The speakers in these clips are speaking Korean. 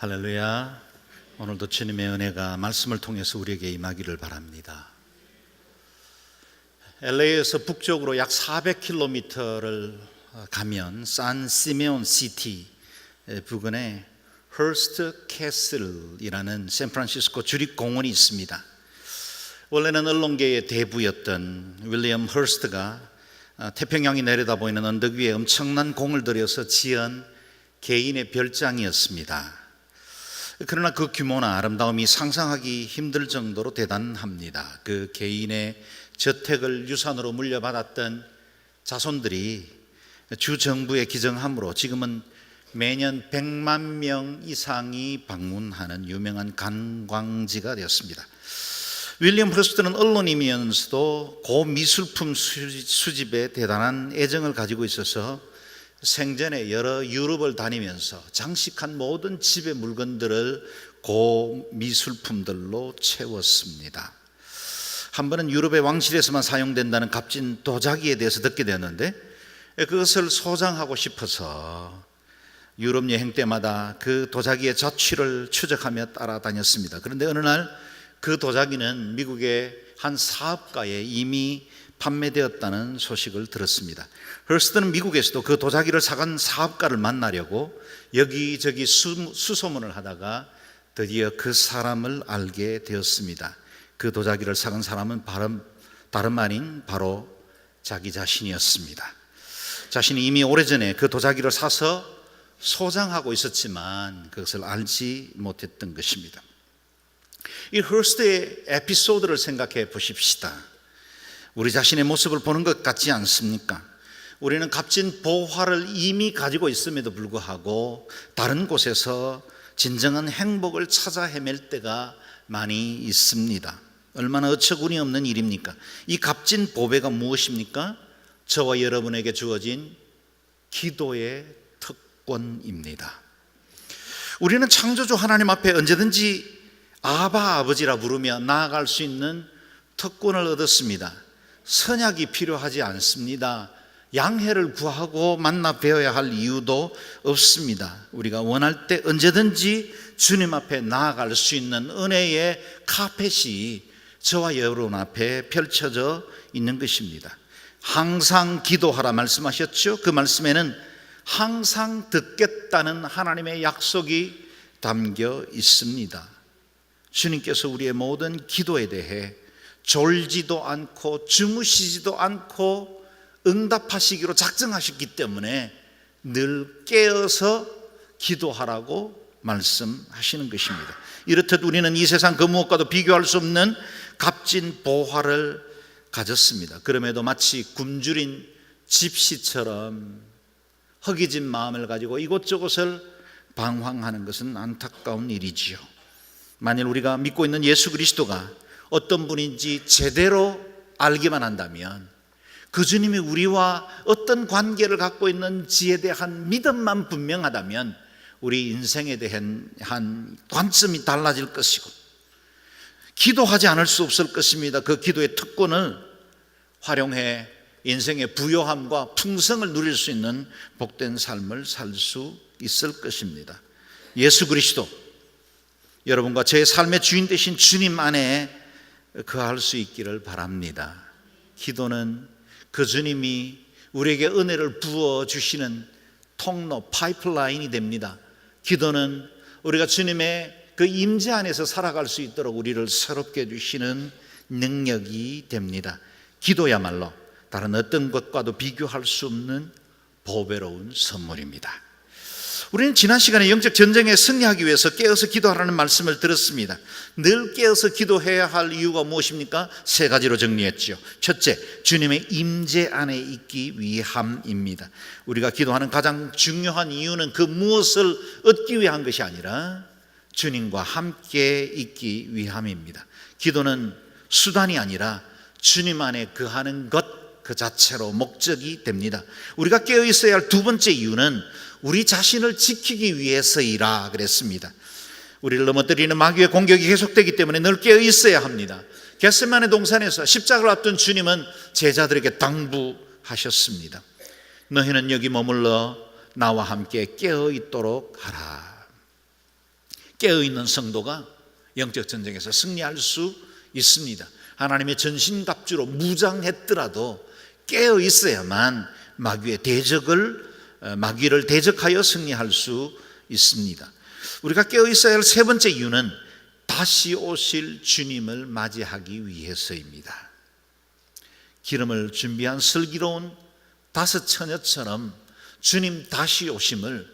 할렐루야. 오늘도 주님의 은혜가 말씀을 통해서 우리에게 임하기를 바랍니다. LA에서 북쪽으로 약 400km를 가면 산 시메온 시티 부근에 허스트 캐슬이라는 샌프란시스코 주립공원이 있습니다. 원래는 언론계의 대부였던 윌리엄 허스트가 태평양이 내려다 보이는 언덕 위에 엄청난 공을 들여서 지은 개인의 별장이었습니다. 그러나 그 규모나 아름다움이 상상하기 힘들 정도로 대단합니다. 그 개인의 저택을 유산으로 물려받았던 자손들이 주 정부의 기정함으로 지금은 매년 100만 명 이상이 방문하는 유명한 관광지가 되었습니다. 윌리엄 허스트는 언론인이면서도 고미술품 수집에 대단한 애정을 가지고 있어서 생전에 여러 유럽을 다니면서 장식한 모든 집의 물건들을 고미술품들로 채웠습니다. 한 번은 유럽의 왕실에서만 사용된다는 값진 도자기에 대해서 듣게 되었는데 그것을 소장하고 싶어서 유럽 여행 때마다 그 도자기의 자취를 추적하며 따라다녔습니다. 그런데 어느 날 그 도자기는 미국의 한 사업가에 이미 판매되었다는 소식을 들었습니다. 허스트는 미국에서도 그 도자기를 사간 사업가를 만나려고 여기저기 수소문을 하다가 드디어 그 사람을 알게 되었습니다. 그 도자기를 사간 사람은 다름 아닌 바로 자기 자신이었습니다. 자신이 이미 오래전에 그 도자기를 사서 소장하고 있었지만 그것을 알지 못했던 것입니다. 이 허스트의 에피소드를 생각해 보십시다. 우리 자신의 모습을 보는 것 같지 않습니까? 우리는 값진 보화를 이미 가지고 있음에도 불구하고 다른 곳에서 진정한 행복을 찾아 헤맬 때가 많이 있습니다. 얼마나 어처구니 없는 일입니까? 이 값진 보배가 무엇입니까? 저와 여러분에게 주어진 기도의 특권입니다. 우리는 창조주 하나님 앞에 언제든지 아버지라 부르며 나아갈 수 있는 특권을 얻었습니다. 선약이 필요하지 않습니다. 양해를 구하고 만나 뵈어야 할 이유도 없습니다. 우리가 원할 때 언제든지 주님 앞에 나아갈 수 있는 은혜의 카펫이 저와 여러분 앞에 펼쳐져 있는 것입니다. 항상 기도하라 말씀하셨죠? 그 말씀에는 항상 듣겠다는 하나님의 약속이 담겨 있습니다. 주님께서 우리의 모든 기도에 대해 졸지도 않고 주무시지도 않고 응답하시기로 작정하셨기 때문에 늘 깨어서 기도하라고 말씀하시는 것입니다. 이렇듯 우리는 이 세상 그 무엇과도 비교할 수 없는 값진 보화를 가졌습니다. 그럼에도 마치 굶주린 집시처럼 허기진 마음을 가지고 이곳저곳을 방황하는 것은 안타까운 일이지요. 만일 우리가 믿고 있는 예수 그리스도가 어떤 분인지 제대로 알기만 한다면 그 주님이 우리와 어떤 관계를 갖고 있는지에 대한 믿음만 분명하다면 우리 인생에 대한 관점이 달라질 것이고 기도하지 않을 수 없을 것입니다. 그 기도의 특권을 활용해 인생의 부요함과 풍성을 누릴 수 있는 복된 삶을 살 수 있을 것입니다. 예수 그리스도, 여러분과 제 삶의 주인 되신 주님 안에 거할 수 있기를 바랍니다. 기도는 그 주님이 우리에게 은혜를 부어주시는 통로, 파이프라인이 됩니다. 기도는 우리가 주님의 그 임재 안에서 살아갈 수 있도록 우리를 새롭게 해주시는 능력이 됩니다. 기도야말로 다른 어떤 것과도 비교할 수 없는 보배로운 선물입니다. 우리는 지난 시간에 영적 전쟁에 승리하기 위해서 깨어서 기도하라는 말씀을 들었습니다. 늘 깨어서 기도해야 할 이유가 무엇입니까? 세 가지로 정리했죠. 첫째, 주님의 임재 안에 있기 위함입니다. 우리가 기도하는 가장 중요한 이유는 그 무엇을 얻기 위한 것이 아니라 주님과 함께 있기 위함입니다. 기도는 수단이 아니라 주님 안에 거하는 것 그 자체로 목적이 됩니다. 우리가 깨어 있어야 할 두 번째 이유는 우리 자신을 지키기 위해서이라 그랬습니다. 우리를 넘어뜨리는 마귀의 공격이 계속되기 때문에 늘 깨어 있어야 합니다. 겟세마네 동산에서 십자가를 앞둔 주님은 제자들에게 당부하셨습니다. 너희는 여기 머물러 나와 함께 깨어 있도록 하라. 깨어있는 성도가 영적 전쟁에서 승리할 수 있습니다. 하나님의 전신갑주로 무장했더라도 깨어 있어야만 마귀를 대적하여 승리할 수 있습니다. 우리가 깨어 있어야 할 세 번째 이유는 다시 오실 주님을 맞이하기 위해서입니다. 기름을 준비한 슬기로운 다섯 처녀처럼 주님 다시 오심을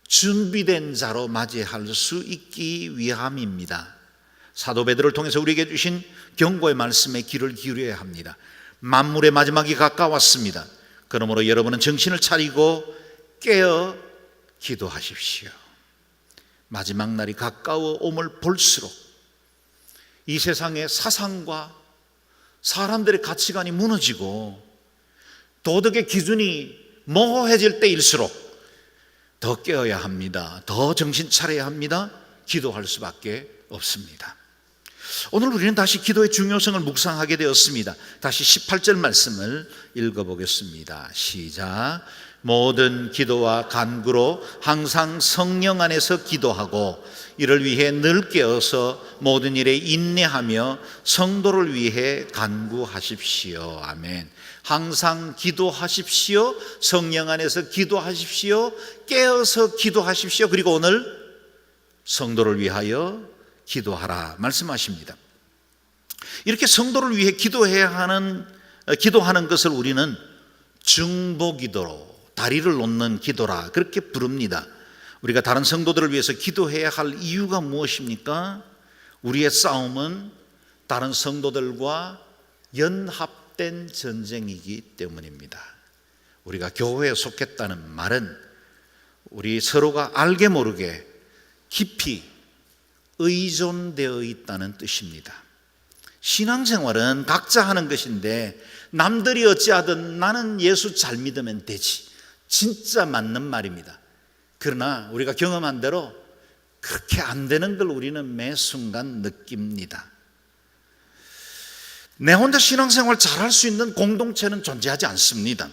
준비된 자로 맞이할 수 있기 위함입니다. 사도 베드로를 통해서 우리에게 주신 경고의 말씀에 귀를 기울여야 합니다. 만물의 마지막이 가까웠습니다. 그러므로 여러분은 정신을 차리고 깨어 기도하십시오. 마지막 날이 가까워 옴을 볼수록 이 세상의 사상과 사람들의 가치관이 무너지고 도덕의 기준이 모호해질 때일수록 더 깨어야 합니다. 더 정신 차려야 합니다. 기도할 수밖에 없습니다. 오늘 우리는 다시 기도의 중요성을 묵상하게 되었습니다. 다시 18절 말씀을 읽어보겠습니다. 시작. 모든 기도와 간구로 항상 성령 안에서 기도하고 이를 위해 늘 깨어서 모든 일에 인내하며 성도를 위해 간구하십시오. 아멘. 항상 기도하십시오. 성령 안에서 기도하십시오. 깨어서 기도하십시오. 그리고 오늘 성도를 위하여 기도하라 말씀하십니다. 이렇게 성도를 위해 기도하는 것을 우리는 중보기도로, 다리를 놓는 기도라 그렇게 부릅니다. 우리가 다른 성도들을 위해서 기도해야 할 이유가 무엇입니까? 우리의 싸움은 다른 성도들과 연합된 전쟁이기 때문입니다. 우리가 교회에 속했다는 말은 우리 서로가 알게 모르게 깊이 의존되어 있다는 뜻입니다. 신앙생활은 각자 하는 것인데 남들이 어찌하든 나는 예수 잘 믿으면 되지, 진짜 맞는 말입니다. 그러나 우리가 경험한 대로 그렇게 안 되는 걸 우리는 매 순간 느낍니다. 내 혼자 신앙생활 잘할 수 있는 공동체는 존재하지 않습니다.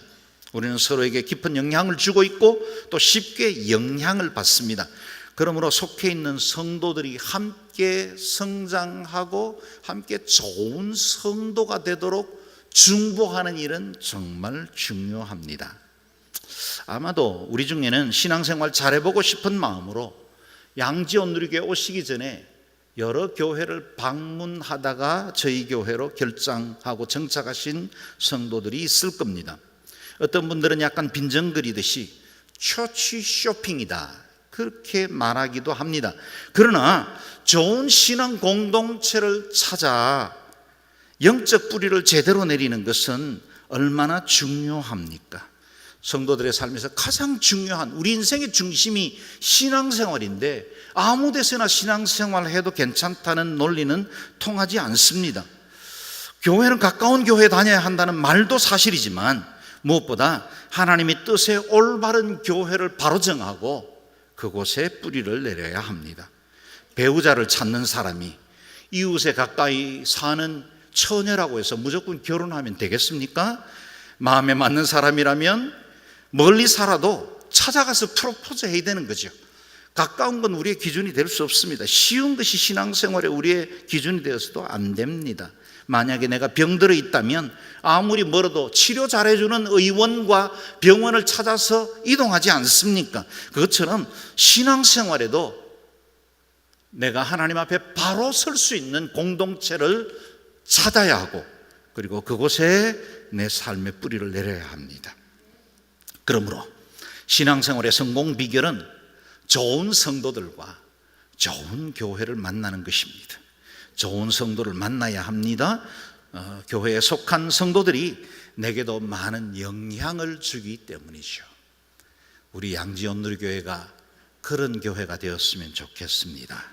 우리는 서로에게 깊은 영향을 주고 있고 또 쉽게 영향을 받습니다. 그러므로 속해 있는 성도들이 함께 성장하고 함께 좋은 성도가 되도록 중보하는 일은 정말 중요합니다. 아마도 우리 중에는 신앙생활 잘해보고 싶은 마음으로 양지원 누리교회 오시기 전에 여러 교회를 방문하다가 저희 교회로 결장하고 정착하신 성도들이 있을 겁니다. 어떤 분들은 약간 빈정거리듯이 처치 쇼핑이다 그렇게 말하기도 합니다. 그러나 좋은 신앙 공동체를 찾아 영적 뿌리를 제대로 내리는 것은 얼마나 중요합니까? 성도들의 삶에서 가장 중요한 우리 인생의 중심이 신앙생활인데 아무 데서나 신앙생활을 해도 괜찮다는 논리는 통하지 않습니다. 교회는 가까운 교회에 다녀야 한다는 말도 사실이지만 무엇보다 하나님의 뜻에 올바른 교회를 바로 정하고 그곳에 뿌리를 내려야 합니다. 배우자를 찾는 사람이 이웃에 가까이 사는 처녀라고 해서 무조건 결혼하면 되겠습니까? 마음에 맞는 사람이라면 멀리 살아도 찾아가서 프로포즈 해야 되는 거죠. 가까운 건 우리의 기준이 될 수 없습니다. 쉬운 것이 신앙생활에 우리의 기준이 되어서도 안 됩니다. 만약에 내가 병들어 있다면 아무리 멀어도 치료 잘해주는 의원과 병원을 찾아서 이동하지 않습니까? 그것처럼 신앙생활에도 내가 하나님 앞에 바로 설 수 있는 공동체를 찾아야 하고 그리고 그곳에 내 삶의 뿌리를 내려야 합니다. 그러므로 신앙생활의 성공 비결은 좋은 성도들과 좋은 교회를 만나는 것입니다. 좋은 성도를 만나야 합니다. 교회에 속한 성도들이 내게도 많은 영향을 주기 때문이죠. 우리 양지원 누리교회가 그런 교회가 되었으면 좋겠습니다.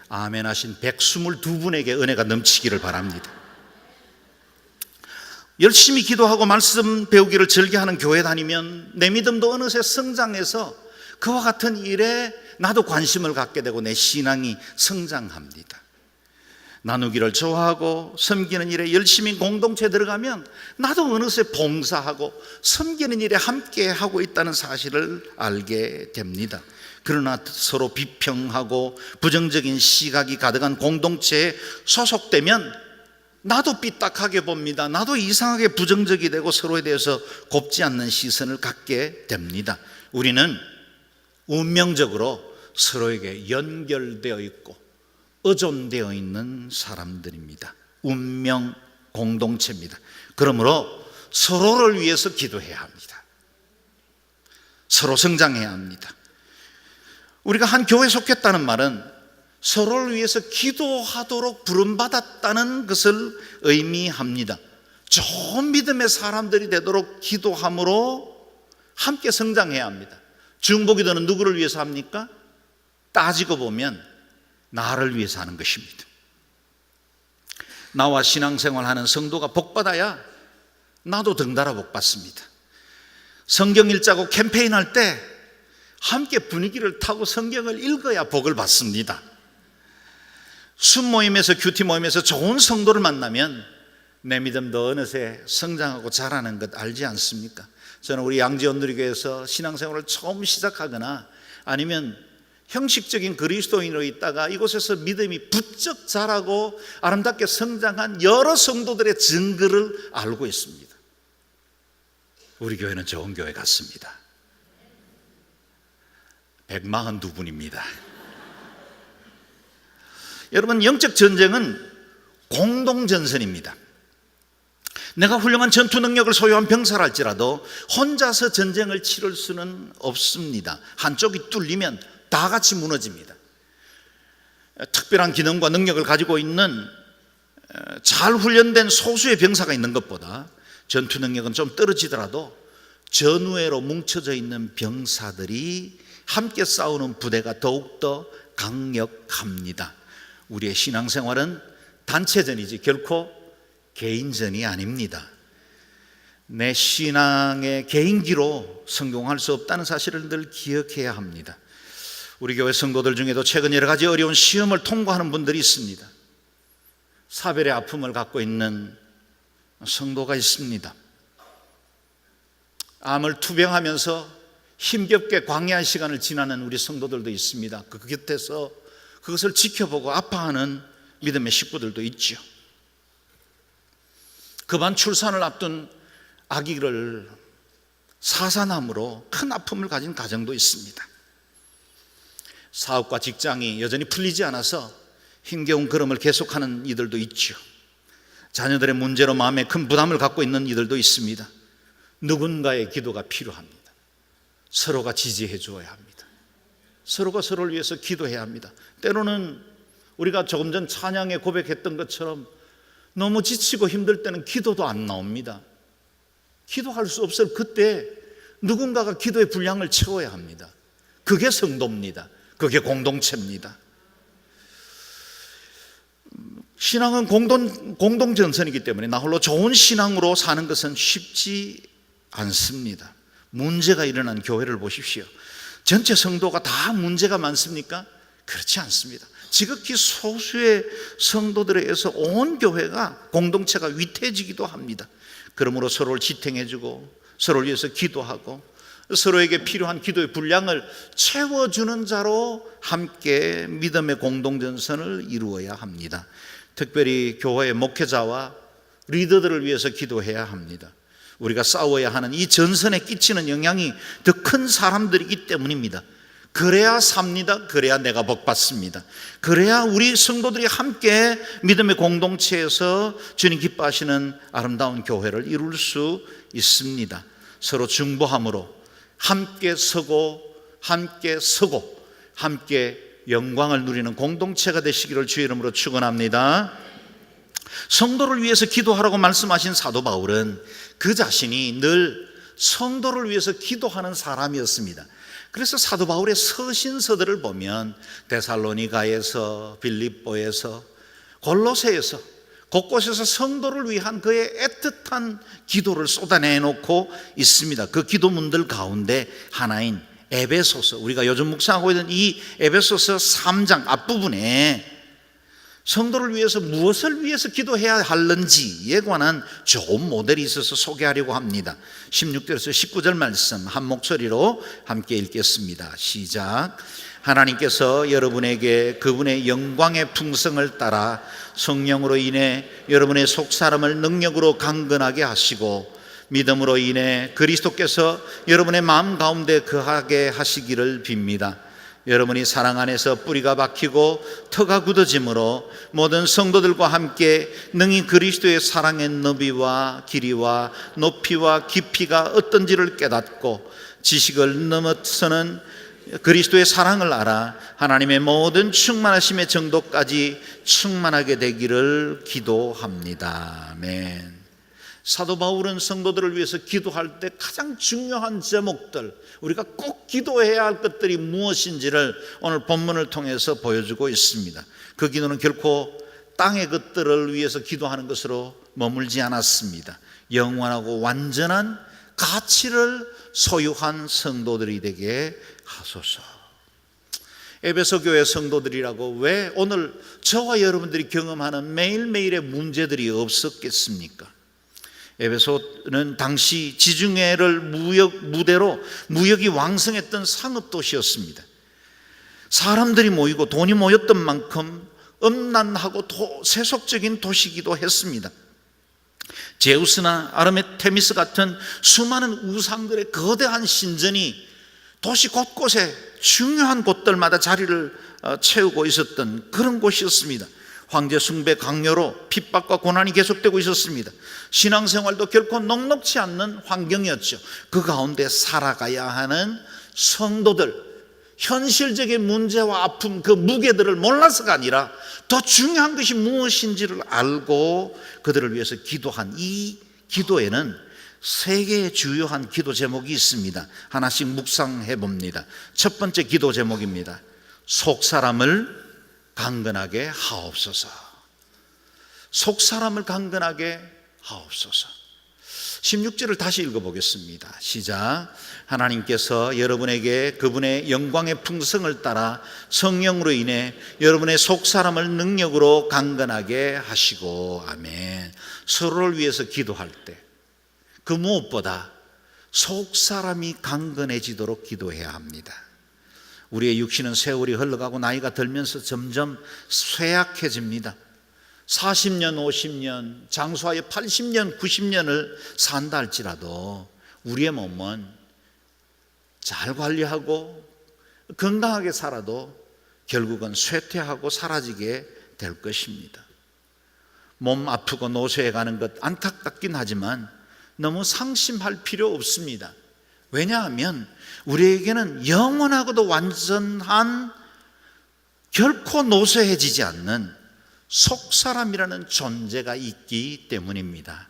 아멘 하신 122분에게 은혜가 넘치기를 바랍니다. 열심히 기도하고 말씀 배우기를 즐겨하는 교회 다니면 내 믿음도 어느새 성장해서 그와 같은 일에 나도 관심을 갖게 되고 내 신앙이 성장합니다. 나누기를 좋아하고 섬기는 일에 열심히 공동체에 들어가면 나도 어느새 봉사하고 섬기는 일에 함께 하고 있다는 사실을 알게 됩니다. 그러나 서로 비평하고 부정적인 시각이 가득한 공동체에 소속되면 나도 삐딱하게 봅니다. 나도 이상하게 부정적이 되고 서로에 대해서 곱지 않는 시선을 갖게 됩니다. 우리는 운명적으로 서로에게 연결되어 있고 의존되어 있는 사람들입니다. 운명 공동체입니다. 그러므로 서로를 위해서 기도해야 합니다. 서로 성장해야 합니다. 우리가 한 교회에 속했다는 말은 서로를 위해서 기도하도록 부름받았다는 것을 의미합니다. 좋은 믿음의 사람들이 되도록 기도함으로 함께 성장해야 합니다. 중보기도는 누구를 위해서 합니까? 따지고 보면 나를 위해서 하는 것입니다. 나와 신앙생활하는 성도가 복받아야 나도 덩달아 복받습니다. 성경 읽자고 캠페인할 때 함께 분위기를 타고 성경을 읽어야 복을 받습니다. 순모임에서 큐티 모임에서 좋은 성도를 만나면 내 믿음도 어느새 성장하고 자라는 것 알지 않습니까? 저는 우리 양지원 누리교회에서 신앙생활을 처음 시작하거나 아니면 형식적인 그리스도인으로 있다가 이곳에서 믿음이 부쩍 자라고 아름답게 성장한 여러 성도들의 증거를 알고 있습니다. 우리 교회는 좋은 교회 같습니다. 142분입니다. 여러분, 영적 전쟁은 공동전선입니다. 내가 훌륭한 전투 능력을 소유한 병사랄지라도 혼자서 전쟁을 치를 수는 없습니다. 한쪽이 뚫리면 다 같이 무너집니다. 특별한 기능과 능력을 가지고 있는 잘 훈련된 소수의 병사가 있는 것보다 전투 능력은 좀 떨어지더라도 전우회로 뭉쳐져 있는 병사들이 함께 싸우는 부대가 더욱더 강력합니다. 우리의 신앙생활은 단체전이지 결코 개인전이 아닙니다. 내 신앙의 개인기로 성공할 수 없다는 사실을 늘 기억해야 합니다. 우리 교회 성도들 중에도 최근 여러 가지 어려운 시험을 통과하는 분들이 있습니다. 사별의 아픔을 갖고 있는 성도가 있습니다. 암을 투병하면서 힘겹게 광야의 시간을 지나는 우리 성도들도 있습니다. 그 곁에서 그것을 지켜보고 아파하는 믿음의 식구들도 있죠. 급한 출산을 앞둔 아기를 사산암으로 큰 아픔을 가진 가정도 있습니다. 사업과 직장이 여전히 풀리지 않아서 힘겨운 걸음을 계속하는 이들도 있죠. 자녀들의 문제로 마음에 큰 부담을 갖고 있는 이들도 있습니다. 누군가의 기도가 필요합니다. 서로가 지지해 주어야 합니다. 서로가 서로를 위해서 기도해야 합니다. 때로는 우리가 조금 전 찬양에 고백했던 것처럼 너무 지치고 힘들 때는 기도도 안 나옵니다. 기도할 수 없을 그때 누군가가 기도의 분량을 채워야 합니다. 그게 성도입니다. 그게 공동체입니다. 신앙은 공동전선이기 때문에 나 홀로 좋은 신앙으로 사는 것은 쉽지 않습니다. 문제가 일어난 교회를 보십시오. 전체 성도가 다 문제가 많습니까? 그렇지 않습니다. 지극히 소수의 성도들에 의해서 온 교회가 공동체가 위태해지기도 합니다. 그러므로 서로를 지탱해주고 서로를 위해서 기도하고 서로에게 필요한 기도의 분량을 채워주는 자로 함께 믿음의 공동전선을 이루어야 합니다. 특별히 교회의 목회자와 리더들을 위해서 기도해야 합니다. 우리가 싸워야 하는 이 전선에 끼치는 영향이 더 큰 사람들이기 때문입니다. 그래야 삽니다. 그래야 내가 복받습니다. 그래야 우리 성도들이 함께 믿음의 공동체에서 주님 기뻐하시는 아름다운 교회를 이룰 수 있습니다. 서로 중보함으로 함께 서고 함께 영광을 누리는 공동체가 되시기를 주의 이름으로 축원합니다. 성도를 위해서 기도하라고 말씀하신 사도 바울은 그 자신이 늘 성도를 위해서 기도하는 사람이었습니다. 그래서 사도 바울의 서신서들을 보면 데살로니가에서, 빌립보에서, 골로새에서 곳곳에서 성도를 위한 그의 애틋한 기도를 쏟아내놓고 있습니다. 그 기도문들 가운데 하나인 에베소서, 우리가 요즘 묵상하고 있는 이 에베소서 3장 앞부분에 성도를 위해서 무엇을 위해서 기도해야 하는지에 관한 좋은 모델이 있어서 소개하려고 합니다. 16절에서 19절 말씀 한 목소리로 함께 읽겠습니다. 시작. 하나님께서 여러분에게 그분의 영광의 풍성을 따라 성령으로 인해 여러분의 속사람을 능력으로 강건하게 하시고 믿음으로 인해 그리스도께서 여러분의 마음 가운데 거하게 하시기를 빕니다. 여러분이 사랑 안에서 뿌리가 박히고 터가 굳어짐으로 모든 성도들과 함께 능히 그리스도의 사랑의 너비와 길이와 높이와 깊이가 어떤지를 깨닫고 지식을 넘어서는 그리스도의 사랑을 알아 하나님의 모든 충만하심의 정도까지 충만하게 되기를 기도합니다. 아멘. 사도 바울은 성도들을 위해서 기도할 때 가장 중요한 제목들, 우리가 꼭 기도해야 할 것들이 무엇인지를 오늘 본문을 통해서 보여주고 있습니다. 그 기도는 결코 땅의 것들을 위해서 기도하는 것으로 머물지 않았습니다. 영원하고 완전한 가치를 소유한 성도들이 되게 하소서. 에베소 교회 성도들이라고 왜 오늘 저와 여러분들이 경험하는 매일매일의 문제들이 없었겠습니까? 에베소는 당시 지중해를 무대로 무역이 왕성했던 상업도시였습니다. 사람들이 모이고 돈이 모였던 만큼 음란하고 세속적인 도시이기도 했습니다. 제우스나 아르테미스 같은 수많은 우상들의 거대한 신전이 도시 곳곳에 중요한 곳들마다 자리를 채우고 있었던 그런 곳이었습니다. 황제 숭배 강요로 핍박과 고난이 계속되고 있었습니다. 신앙생활도 결코 녹록지 않는 환경이었죠. 그 가운데 살아가야 하는 성도들, 현실적인 문제와 아픔, 그 무게들을 몰라서가 아니라 더 중요한 것이 무엇인지를 알고 그들을 위해서 기도한 이 기도에는 세 개의 주요한 기도 제목이 있습니다. 하나씩 묵상해 봅니다. 첫 번째 기도 제목입니다. 속사람을 강건하게 하옵소서. 속사람을 강건하게 하옵소서. 16절을 다시 읽어보겠습니다. 시작. 하나님께서 여러분에게 그분의 영광의 풍성을 따라 성령으로 인해 여러분의 속사람을 능력으로 강건하게 하시고. 아멘. 서로를 위해서 기도할 때 그 무엇보다 속사람이 강건해지도록 기도해야 합니다. 우리의 육신은 세월이 흘러가고 나이가 들면서 점점 쇠약해집니다. 40년, 50년, 장수하여 80년, 90년을 산다 할지라도 우리의 몸은 잘 관리하고 건강하게 살아도 결국은 쇠퇴하고 사라지게 될 것입니다. 몸 아프고 노쇠해 가는 것 안타깝긴 하지만 너무 상심할 필요 없습니다. 왜냐하면 우리에게는 영원하고도 완전한 결코 노쇠해지지 않는 속사람이라는 존재가 있기 때문입니다.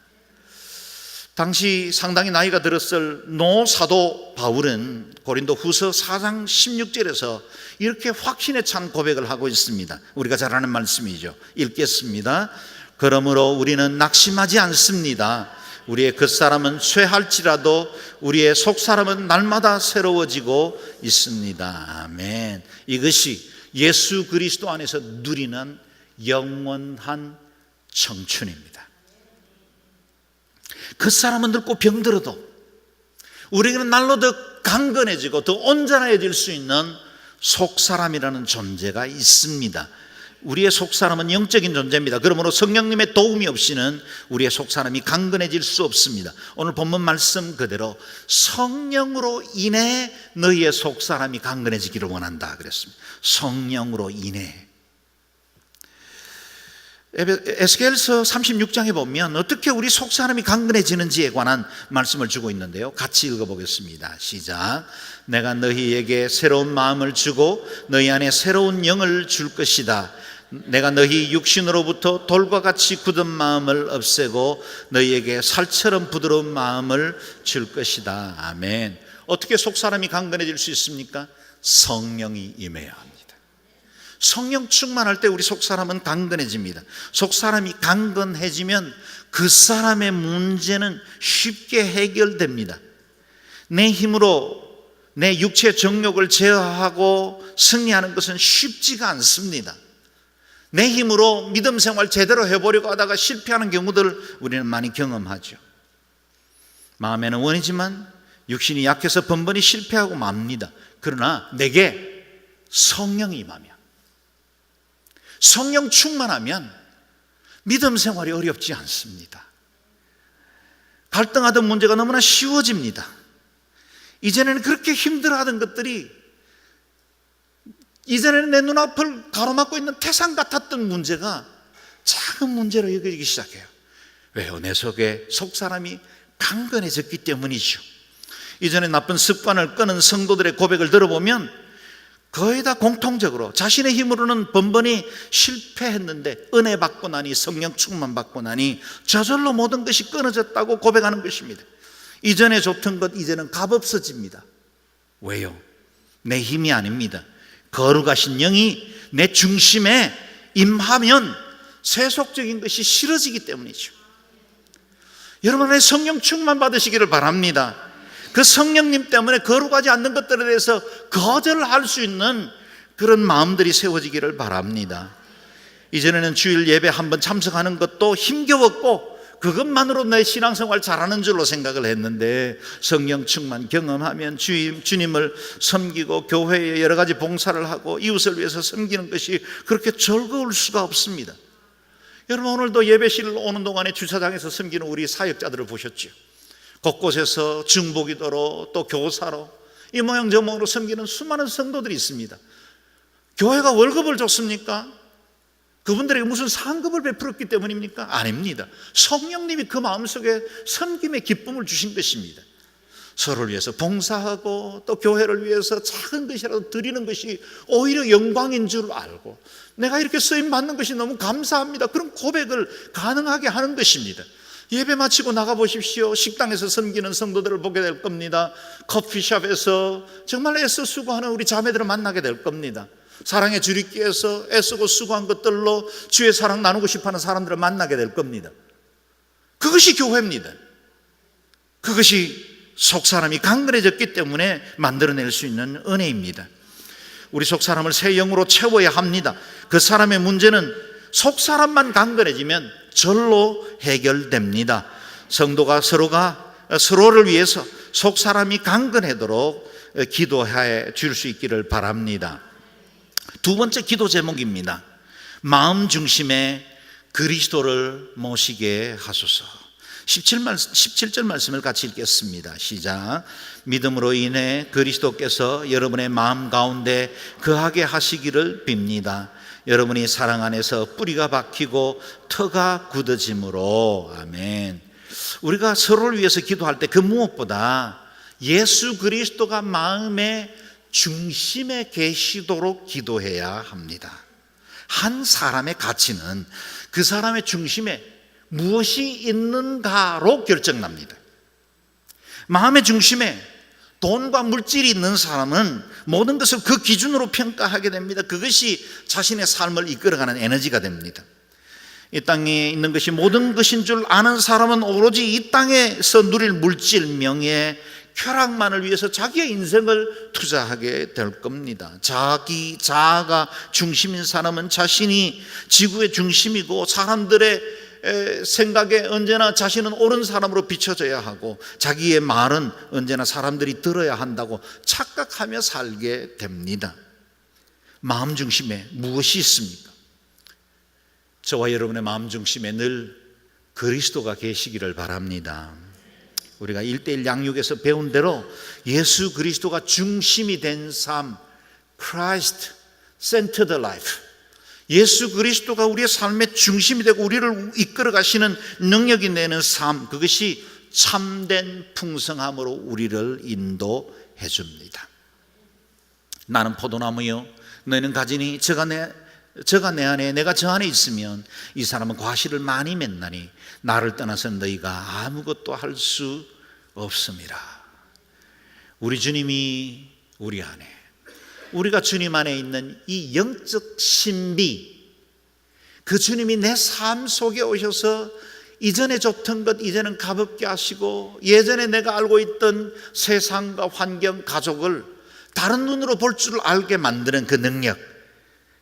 당시 상당히 나이가 들었을 노사도 바울은 고린도 후서 4장 16절에서 이렇게 확신에 찬 고백을 하고 있습니다. 우리가 잘 아는 말씀이죠. 읽겠습니다. 그러므로 우리는 낙심하지 않습니다. 우리의 겉사람은 쇠할지라도 우리의 속사람은 날마다 새로워지고 있습니다. 아멘. 이것이 예수 그리스도 안에서 누리는 영원한 청춘입니다. 겉사람은 늙고 병들어도 우리에게는 날로 더 강건해지고 더 온전해질 수 있는 속사람이라는 존재가 있습니다. 우리의 속사람은 영적인 존재입니다. 그러므로 성령님의 도움이 없이는 우리의 속사람이 강건해질 수 없습니다. 오늘 본문 말씀 그대로 성령으로 인해 너희의 속사람이 강건해지기를 원한다 그랬습니다. 성령으로 인해. 에스겔서 36장에 보면 어떻게 우리 속사람이 강건해지는지에 관한 말씀을 주고 있는데요. 같이 읽어보겠습니다. 시작. 내가 너희에게 새로운 마음을 주고 너희 안에 새로운 영을 줄 것이다. 내가 너희 육신으로부터 돌과 같이 굳은 마음을 없애고 너희에게 살처럼 부드러운 마음을 줄 것이다. 아멘. 어떻게 속사람이 강건해질 수 있습니까? 성령이 임해야 합니다. 성령 충만할 때 우리 속사람은 강건해집니다. 속사람이 강건해지면 그 사람의 문제는 쉽게 해결됩니다. 내 힘으로 내 육체 정욕을 제어하고 승리하는 것은 쉽지가 않습니다. 내 힘으로 믿음 생활 제대로 해보려고 하다가 실패하는 경우들 우리는 많이 경험하죠. 마음에는 원이지만 육신이 약해서 번번이 실패하고 맙니다. 그러나 내게 성령이 임하면, 성령 충만하면 믿음 생활이 어렵지 않습니다. 갈등하던 문제가 너무나 쉬워집니다. 이전에는 그렇게 힘들어하던 것들이, 이전에는 내 눈앞을 가로막고 있는 태산 같았던 문제가 작은 문제로 여겨지기 시작해요. 왜요? 내 속에 속사람이 강건해졌기 때문이죠. 이전에 나쁜 습관을 끄는 성도들의 고백을 들어보면 거의 다 공통적으로 자신의 힘으로는 번번이 실패했는데 은혜 받고 나니, 성령 충만 받고 나니 저절로 모든 것이 끊어졌다고 고백하는 것입니다. 이전에 좋던 것 이제는 값없어집니다. 왜요? 내 힘이 아닙니다. 거룩하신 영이 내 중심에 임하면 세속적인 것이 싫어지기 때문이죠. 여러분의 성령 충만 받으시기를 바랍니다. 그 성령님 때문에 거룩하지 않는 것들에 대해서 거절할 수 있는 그런 마음들이 세워지기를 바랍니다. 이전에는 주일 예배 한번 참석하는 것도 힘겨웠고 그것만으로 내 신앙생활 잘하는 줄로 생각을 했는데, 성령 충만 경험하면 주님을 섬기고 교회에 여러 가지 봉사를 하고 이웃을 위해서 섬기는 것이 그렇게 즐거울 수가 없습니다. 여러분, 오늘도 예배실 오는 동안에 주차장에서 섬기는 우리 사역자들을 보셨죠? 곳곳에서 중보기도로 또 교사로 이 모양 저 모양으로 섬기는 수많은 성도들이 있습니다. 교회가 월급을 줬습니까? 그분들에게 무슨 상급을 베풀었기 때문입니까? 아닙니다. 성령님이 그 마음속에 섬김의 기쁨을 주신 것입니다. 서로를 위해서 봉사하고 또 교회를 위해서 작은 것이라도 드리는 것이 오히려 영광인 줄 알고, 내가 이렇게 쓰임 받는 것이 너무 감사합니다, 그런 고백을 가능하게 하는 것입니다. 예배 마치고 나가보십시오. 식당에서 섬기는 성도들을 보게 될 겁니다. 커피숍에서 정말 애써 수고하는 우리 자매들을 만나게 될 겁니다. 사랑의 주립기에서 애쓰고 수고한 것들로 주의 사랑 나누고 싶어하는 사람들을 만나게 될 겁니다. 그것이 교회입니다. 그것이 속사람이 강건해졌기 때문에 만들어낼 수 있는 은혜입니다. 우리 속사람을 새 영으로 채워야 합니다. 그 사람의 문제는 속사람만 강건해지면 절로 해결됩니다. 성도가 서로를 위해서 속사람이 강건하도록 기도해 줄 수 있기를 바랍니다. 두 번째 기도 제목입니다. 마음 중심에 그리스도를 모시게 하소서. 17절 말씀을 같이 읽겠습니다. 시작. 믿음으로 인해 그리스도께서 여러분의 마음 가운데 거하게 하시기를 빕니다. 여러분이 사랑 안에서 뿌리가 박히고 터가 굳어짐으로. 아멘. 우리가 서로를 위해서 기도할 때 그 무엇보다 예수 그리스도가 마음의 중심에 계시도록 기도해야 합니다. 한 사람의 가치는 그 사람의 중심에 무엇이 있는가로 결정납니다. 마음의 중심에 돈과 물질이 있는 사람은 모든 것을 그 기준으로 평가하게 됩니다. 그것이 자신의 삶을 이끌어가는 에너지가 됩니다. 이 땅에 있는 것이 모든 것인 줄 아는 사람은 오로지 이 땅에서 누릴 물질, 명예, 쾌락만을 위해서 자기의 인생을 투자하게 될 겁니다. 자아가 중심인 사람은 자신이 지구의 중심이고 사람들의 생각에 언제나 자신은 옳은 사람으로 비춰져야 하고 자기의 말은 언제나 사람들이 들어야 한다고 착각하며 살게 됩니다. 마음 중심에 무엇이 있습니까? 저와 여러분의 마음 중심에 늘 그리스도가 계시기를 바랍니다. 우리가 1:1 양육에서 배운 대로 예수 그리스도가 중심이 된 삶, Christ centered life, 예수 그리스도가 우리의 삶의 중심이 되고 우리를 이끌어 가시는 능력이 되는 삶, 그것이 참된 풍성함으로 우리를 인도해 줍니다. 나는 포도나무요 너희는 가지니 저가 내 안에 내가 저 안에 있으면 이 사람은 과실을 많이 맺나니 나를 떠나서는 너희가 아무것도 할 수 없습니다. 우리 주님이 우리 안에, 우리가 주님 안에 있는 이 영적 신비, 그 주님이 내 삶 속에 오셔서 이전에 좋던 것 이제는 가볍게 하시고 예전에 내가 알고 있던 세상과 환경, 가족을 다른 눈으로 볼 줄 알게 만드는 그 능력,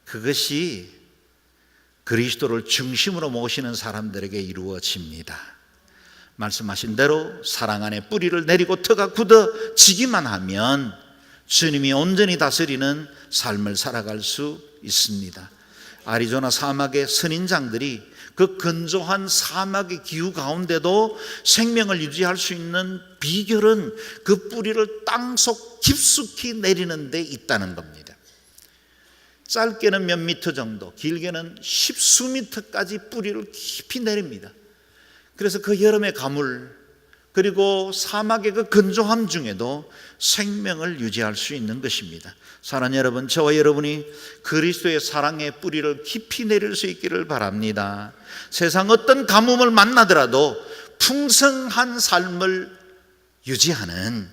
그것이 그리스도를 중심으로 모시는 사람들에게 이루어집니다. 말씀하신 대로 사랑 안에 뿌리를 내리고 터가 굳어지기만 하면 주님이 온전히 다스리는 삶을 살아갈 수 있습니다. 아리조나 사막의 선인장들이 그 건조한 사막의 기후 가운데도 생명을 유지할 수 있는 비결은 그 뿌리를 땅속 깊숙이 내리는 데 있다는 겁니다. 짧게는 몇 미터 정도, 길게는 십수 미터까지 뿌리를 깊이 내립니다. 그래서 그 여름의 가물, 그리고 사막의 그 건조함 중에도 생명을 유지할 수 있는 것입니다. 사랑하는 여러분, 저와 여러분이 그리스도의 사랑의 뿌리를 깊이 내릴 수 있기를 바랍니다. 세상 어떤 가뭄을 만나더라도 풍성한 삶을 유지하는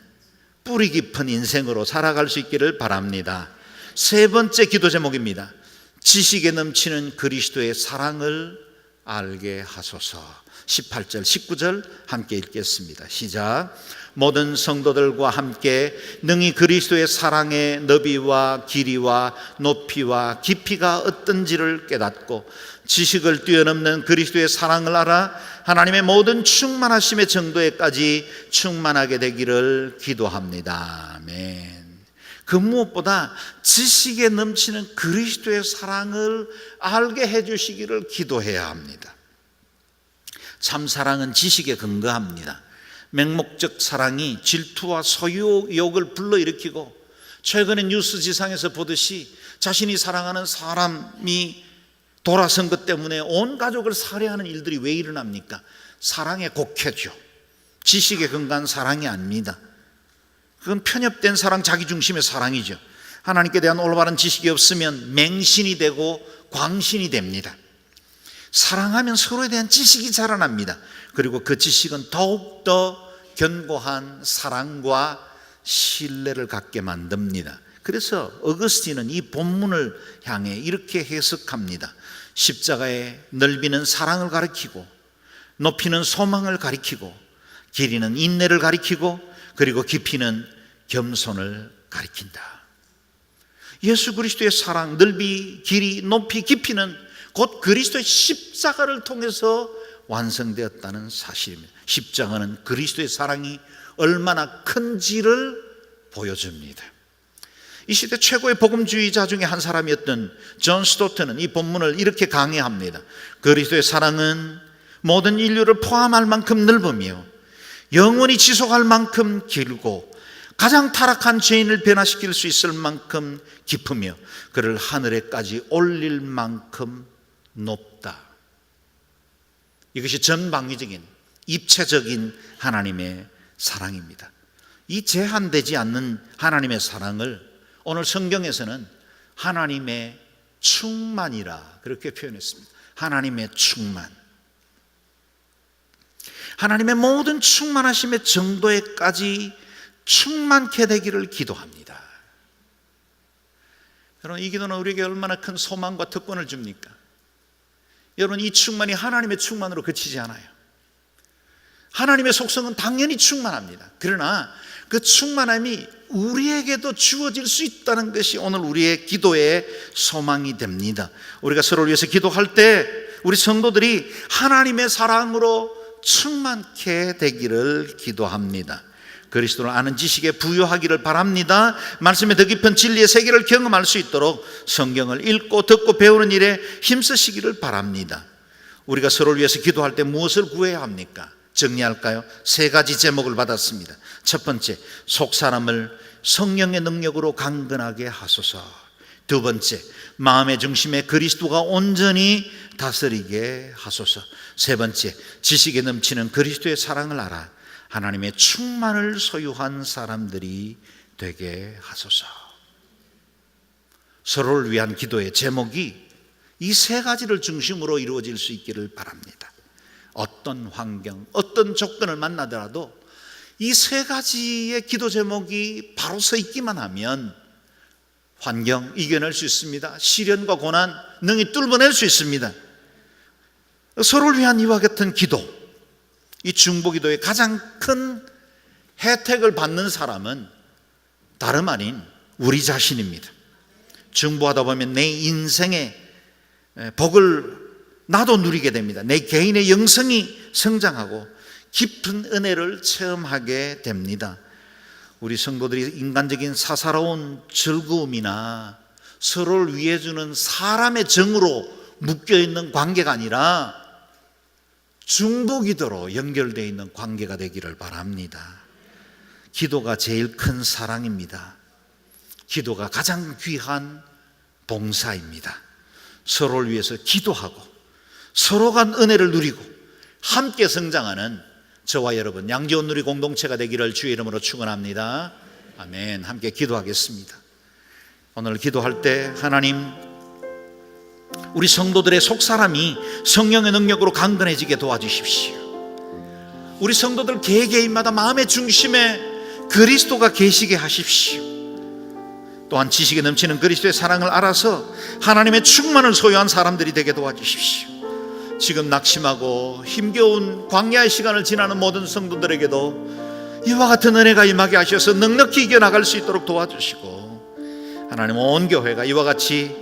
뿌리 깊은 인생으로 살아갈 수 있기를 바랍니다. 세 번째 기도 제목입니다. 지식에 넘치는 그리스도의 사랑을 알게 하소서. 18절, 19절 함께 읽겠습니다. 시작. 모든 성도들과 함께 능히 그리스도의 사랑의 너비와 길이와 높이와 깊이가 어떤지를 깨닫고 지식을 뛰어넘는 그리스도의 사랑을 알아 하나님의 모든 충만하심의 정도에까지 충만하게 되기를 기도합니다. 아멘. 그 무엇보다 지식에 넘치는 그리스도의 사랑을 알게 해주시기를 기도해야 합니다. 참 사랑은 지식에 근거합니다. 맹목적 사랑이 질투와 소유욕을 불러일으키고 최근에 뉴스 지상에서 보듯이 자신이 사랑하는 사람이 돌아선 것 때문에 온 가족을 살해하는 일들이 왜 일어납니까? 사랑의 곡해죠. 지식에 근거한 사랑이 아닙니다. 그건 편협된 사랑, 자기중심의 사랑이죠. 하나님께 대한 올바른 지식이 없으면 맹신이 되고 광신이 됩니다. 사랑하면 서로에 대한 지식이 자라납니다. 그리고 그 지식은 더욱더 견고한 사랑과 신뢰를 갖게 만듭니다. 그래서 어거스틴은 이 본문을 향해 이렇게 해석합니다. 십자가의 넓이는 사랑을 가리키고 높이는 소망을 가리키고 길이는 인내를 가리키고 그리고 깊이는 겸손을 가리킨다. 예수 그리스도의 사랑, 넓이, 길이, 높이, 깊이는 곧 그리스도의 십자가를 통해서 완성되었다는 사실입니다. 십자가는 그리스도의 사랑이 얼마나 큰지를 보여줍니다. 이 시대 최고의 복음주의자 중에 한 사람이었던 존 스토트는 이 본문을 이렇게 강의합니다. 그리스도의 사랑은 모든 인류를 포함할 만큼 넓으며 영원히 지속할 만큼 길고 가장 타락한 죄인을 변화시킬 수 있을 만큼 깊으며 그를 하늘에까지 올릴 만큼 높다. 이것이 전방위적인 입체적인 하나님의 사랑입니다. 이 제한되지 않는 하나님의 사랑을 오늘 성경에서는 하나님의 충만이라 그렇게 표현했습니다. 하나님의 충만, 하나님의 모든 충만하심의 정도에까지 충만케 되기를 기도합니다. 여러분, 이 기도는 우리에게 얼마나 큰 소망과 특권을 줍니까? 여러분, 이 충만이 하나님의 충만으로 그치지 않아요. 하나님의 속성은 당연히 충만합니다. 그러나 그 충만함이 우리에게도 주어질 수 있다는 것이 오늘 우리의 기도의 소망이 됩니다. 우리가 서로를 위해서 기도할 때 우리 성도들이 하나님의 사랑으로 충만케 되기를 기도합니다. 그리스도를 아는 지식에 부유하기를 바랍니다. 말씀의 더 깊은 진리의 세계를 경험할 수 있도록 성경을 읽고 듣고 배우는 일에 힘쓰시기를 바랍니다. 우리가 서로를 위해서 기도할 때 무엇을 구해야 합니까? 정리할까요? 세 가지 제목을 받았습니다. 첫 번째, 속사람을 성령의 능력으로 강건하게 하소서. 두 번째, 마음의 중심에 그리스도가 온전히 다스리게 하소서. 세 번째, 지식에 넘치는 그리스도의 사랑을 알아 하나님의 충만을 소유한 사람들이 되게 하소서. 서로를 위한 기도의 제목이 이 세 가지를 중심으로 이루어질 수 있기를 바랍니다. 어떤 환경, 어떤 조건을 만나더라도 이 세 가지의 기도 제목이 바로 서 있기만 하면 환경 이겨낼 수 있습니다. 시련과 고난 능히 뚫어낼 수 있습니다. 서로를 위한 이와 같은 기도, 이 중보기도의 가장 큰 혜택을 받는 사람은 다름 아닌 우리 자신입니다. 중보하다 보면 내 인생의 복을 나도 누리게 됩니다. 내 개인의 영성이 성장하고 깊은 은혜를 체험하게 됩니다. 우리 성도들이 인간적인 사사로운 즐거움이나 서로를 위해 주는 사람의 정으로 묶여있는 관계가 아니라 중보기도로 연결되어 있는 관계가 되기를 바랍니다. 기도가 제일 큰 사랑입니다. 기도가 가장 귀한 봉사입니다. 서로를 위해서 기도하고 서로가 은혜를 누리고 함께 성장하는 저와 여러분 양지원 누리 공동체가 되기를 주의 이름으로 축원합니다. 아멘. 함께 기도하겠습니다. 오늘 기도할 때 하나님, 우리 성도들의 속사람이 성령의 능력으로 강건해지게 도와주십시오. 우리 성도들 개개인마다 마음의 중심에 그리스도가 계시게 하십시오. 또한 지식에 넘치는 그리스도의 사랑을 알아서 하나님의 충만을 소유한 사람들이 되게 도와주십시오. 지금 낙심하고 힘겨운 광야의 시간을 지나는 모든 성도들에게도 이와 같은 은혜가 임하게 하셔서 넉넉히 이겨나갈 수 있도록 도와주시고, 하나님 온 교회가 이와 같이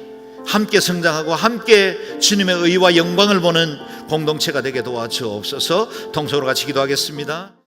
함께 성장하고 함께 주님의 의와 영광을 보는 공동체가 되게 도와주옵소서. 통성으로 같이 기도하겠습니다.